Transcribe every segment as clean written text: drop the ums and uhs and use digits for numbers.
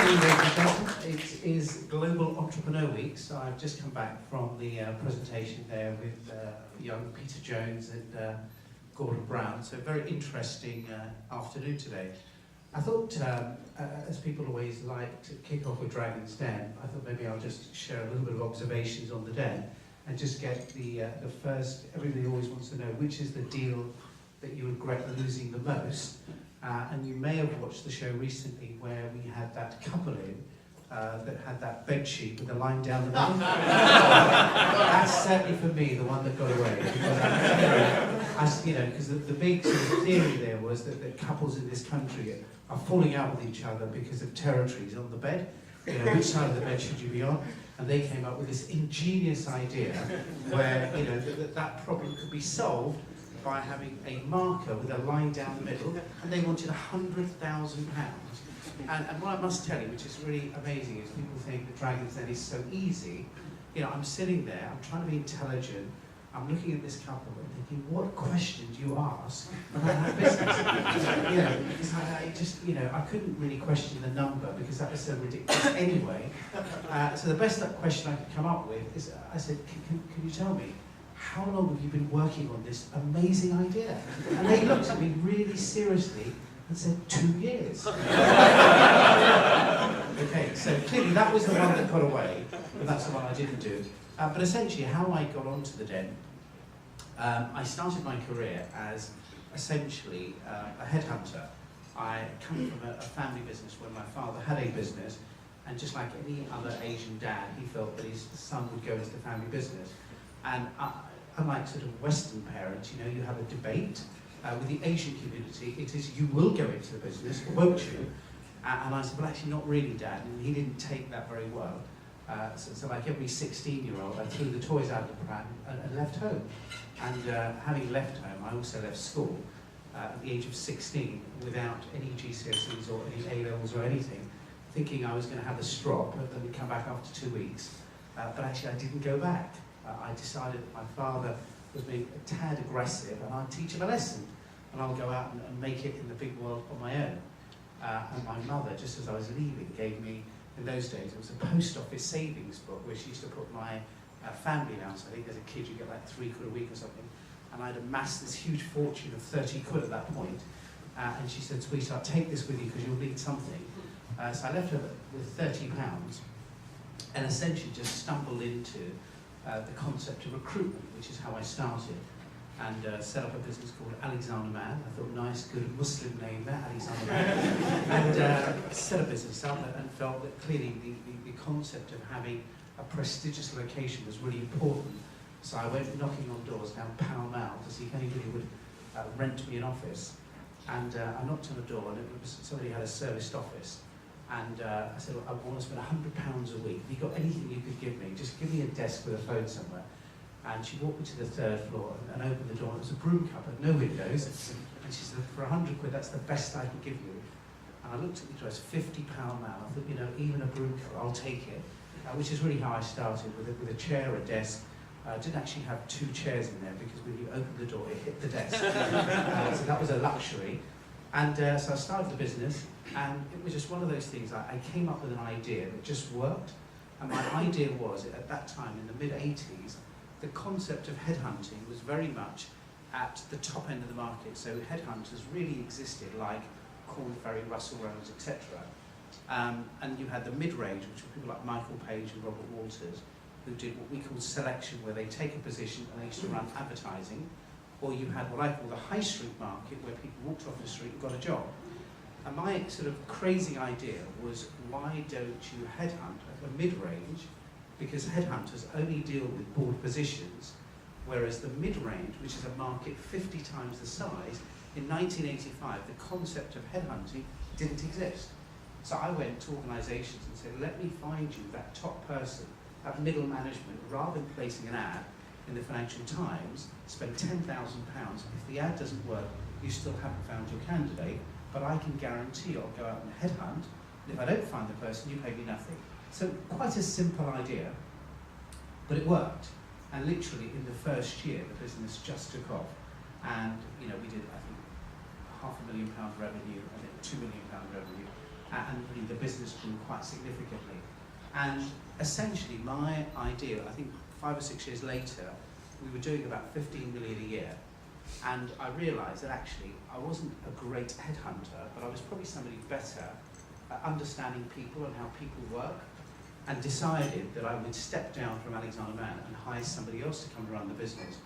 evening, ladies and gentlemen. It is Global Entrepreneur Week, so I've just come back from the presentation there with young Peter Jones and Gordon Brown. So very interesting afternoon today. I thought, as people always like to kick off with Dragon's Den, I thought maybe I'll just share a little bit of observations on the den and just get the first. Everybody always wants to know which is the deal that you regret losing the most. And you may have watched the show recently where we had that couple in that had that bed sheet with the line down the middle. That's certainly for me the one that got away. Because the big sort of theory there was that couples in this country are falling out with each other because of territories on the bed. You know, which side of the bed should you be on? And they came up with this ingenious idea where that problem could be solved by having a marker with a line down the middle, and they wanted £100,000. And what I must tell you, which is really amazing, is people think that Dragon's Den is so easy. You know, I'm sitting there, I'm trying to be intelligent, I'm looking at this couple and thinking, what question do you ask about that business? Because I couldn't really question the number because that was so ridiculous anyway. So the best question I could come up with is, I said, can you tell me, how long have you been working on this amazing idea? And they looked at me really seriously and said, 2 years. Okay, so clearly that was the one that got away, but that's the one I didn't do. But essentially how I got onto the den, I started my career as essentially a headhunter. I come from a family business where my father had a business, and just like any other Asian dad, he felt that his son would go into the family business. And unlike sort of Western parents, you have a debate. With the Asian community, it is you will go into the business, won't you? And I said, well, actually not really, Dad. And he didn't take that very well. So like every 16-year-old, I threw the toys out of the pram and left home. And having left home, I also left school at the age of 16 without any GCSEs or any A-levels or anything, thinking I was going to have a strop and then come back after 2 weeks. But actually I didn't go back. I decided that my father was being a tad aggressive and I'd teach him a lesson and I'll go out and make it in the big world on my own. And my mother, just as I was leaving, gave me, in those days, it was a post office savings book where she used to put my family allowance. I think as a kid you get like £3 a week or something. And I'd amassed this huge fortune of 30 quid at that point. And she said, sweetheart, take this with you because you'll need something. So I left her with £30 and essentially just stumbled into the concept of recruitment, which is how I started, and set up a business called Alexander Mann. I thought, nice, good Muslim name there, Alexander Mann. And set a business up and felt that clearly the concept of having a prestigious location was really important. So I went knocking on doors down Pall Mall to see if anybody would rent me an office. And I knocked on the door and it was somebody had a serviced office. And I said, well, I want to spend £100 a week. Have you got anything you could give me? Just give me a desk with a phone somewhere. And she walked me to the 3rd floor and opened the door. It was a broom cupboard, no windows. And she said, for 100 quid, that's the best I can give you. And I looked at the address, £50 now. I thought, even a broom cupboard, I'll take it. Which is really how I started, with a chair, a desk. I didn't actually have 2 chairs in there because when you opened the door, it hit the desk. So that was a luxury. And so I started the business, and it was just one of those things. I came up with an idea that just worked. And my idea was, at that time, in the mid-80s, the concept of headhunting was very much at the top end of the market. So headhunters really existed, like Corn Ferry, Russell Rose, etc. And you had the mid-range, which were people like Michael Page and Robert Walters, who did what we call selection, where they take a position and they used to run advertising. Or you had what I call the high street market, where people walked off the street and got a job. And my sort of crazy idea was, why don't you headhunt at the mid-range? Because headhunters only deal with board positions, whereas the mid-range, which is a market 50 times the size, in 1985, the concept of headhunting didn't exist. So I went to organisations and said, let me find you that top person, that middle management, rather than placing an ad in the Financial Times, spend £10,000. If the ad doesn't work, you still haven't found your candidate, but I can guarantee I'll go out and headhunt, and if I don't find the person, you pay me nothing. So quite a simple idea, but it worked. And literally in the first year, the business just took off. And we did, I think, £500,000 revenue, I think £2 million revenue. and really the business grew quite significantly. And essentially my idea, I think 5 or 6 years later, we were doing about 15 million a year. And I realised that actually I wasn't a great headhunter, but I was probably somebody better at understanding people and how people work, and decided that I would step down from Alexander Mann and hire somebody else to come run the business.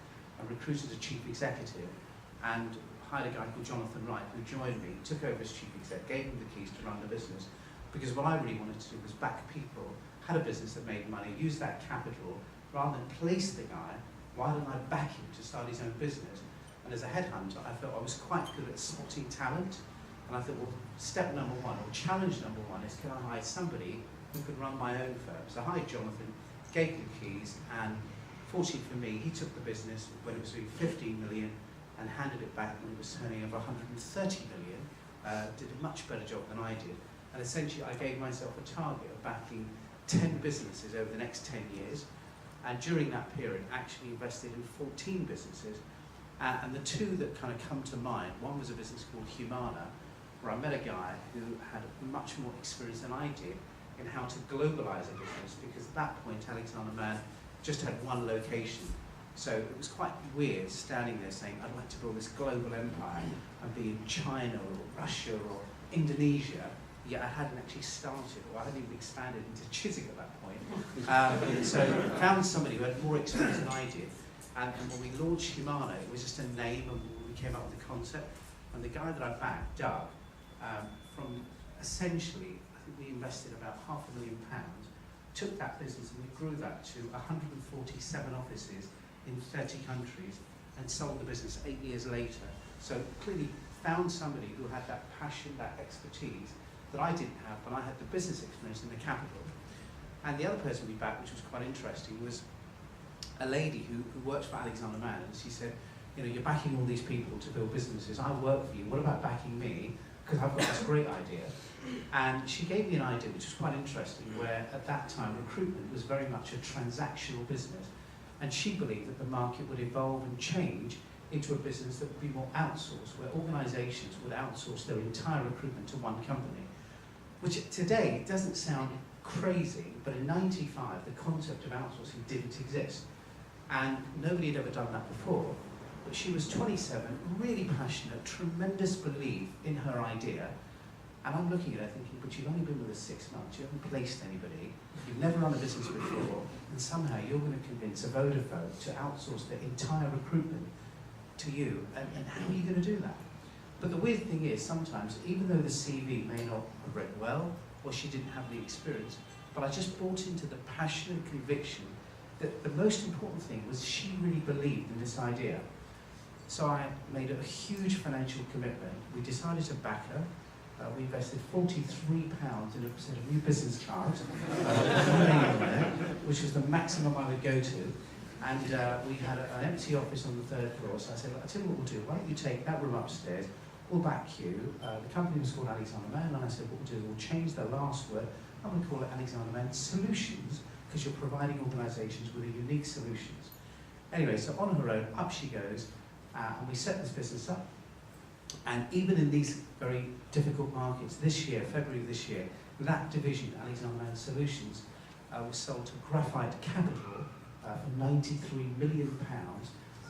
I recruited a chief executive and hired a guy called Jonathan Wright, who joined me, took over as chief exec, gave him the keys to run the business, because what I really wanted to do was back people, had a business that made money, use that capital, rather than place the guy, why didn't I back him to start his own business? And as a headhunter, I felt I was quite good at spotting talent, and I thought, well, step number one, or challenge number one, is can I hire somebody who could run my own firm? So I hired Jonathan, gave him the keys, and fortunately for me, he took the business when it was doing 15 million and handed it back when it was turning over 130 million, did a much better job than I did. And essentially, I gave myself a target of backing 10 businesses over the next 10 years, and during that period, actually invested in 14 businesses. And the two that kind of come to mind, one was a business called Humana, where I met a guy who had much more experience than I did in how to globalize a business, because at that point Alexander Mann just had one location. So it was quite weird standing there saying, I'd like to build this global empire and be in China or Russia or Indonesia, yet I hadn't actually started, or I hadn't even expanded into Chiswick at that point. So I found somebody who had more experience than I did. And when we launched Humana, it was just a name, and we came up with the concept. And the guy that I backed, Doug, from essentially, I think we invested about £500,000, took that business and we grew that to 147 offices in 30 countries and sold the business 8 years later. So clearly found somebody who had that passion, that expertise that I didn't have, but I had the business experience and the capital. And the other person we backed, which was quite interesting, was a lady who worked for Alexander Mann, and she said, you know, you're backing all these people to build businesses. I work for you. What about backing me? Because I've got this great idea. And she gave me an idea which was quite interesting, where at that time recruitment was very much a transactional business. And she believed that the market would evolve and change into a business that would be more outsourced, where organizations would outsource their entire recruitment to one company. Which today doesn't sound crazy, but in '95 the concept of outsourcing didn't exist. And nobody had ever done that before. But she was 27, really passionate, tremendous belief in her idea. And I'm looking at her thinking, but you've only been with us 6 months, you haven't placed anybody, you've never run a business before, and somehow you're going to convince a Vodafone to outsource their entire recruitment to you, and how are you going to do that? But the weird thing is, sometimes, even though the CV may not have read well, or she didn't have the experience, but I just bought into the passion and conviction that the most important thing was she really believed in this idea. So I made a huge financial commitment. We decided to back her. We invested £43 in a set of new business cards, which was the maximum I would go to. And we had an empty office on the 3rd floor, so I said, I'll tell you what we'll do, why don't you take that room upstairs, we'll back you. The company was called Alexander Mann, and I said, what we'll do, we'll change the last word, I'm going to call it Alexander Mann Solutions, because you're providing organisations with a unique solutions. Anyway, so on her own, up she goes, and we set this business up. And even in these very difficult markets, this year, February of this year, that division, Alexander Mann Solutions, was sold to Graphite Capital for £93 million,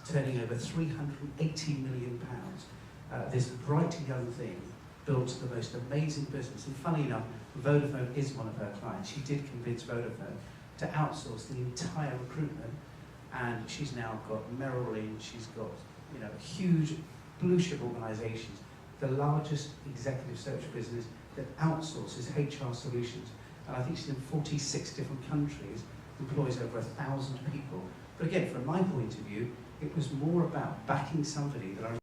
turning over £380 million. This bright young thing built the most amazing business. And funny enough, Vodafone is one of her clients. She did convince Vodafone to outsource the entire recruitment, and she's now got Merrill Lynch, she's got, you know, huge blue chip organisations, the largest executive search business that outsources HR solutions. And I think she's in 46 different countries, employs over 1,000 people. But again, from my point of view, it was more about backing somebody that I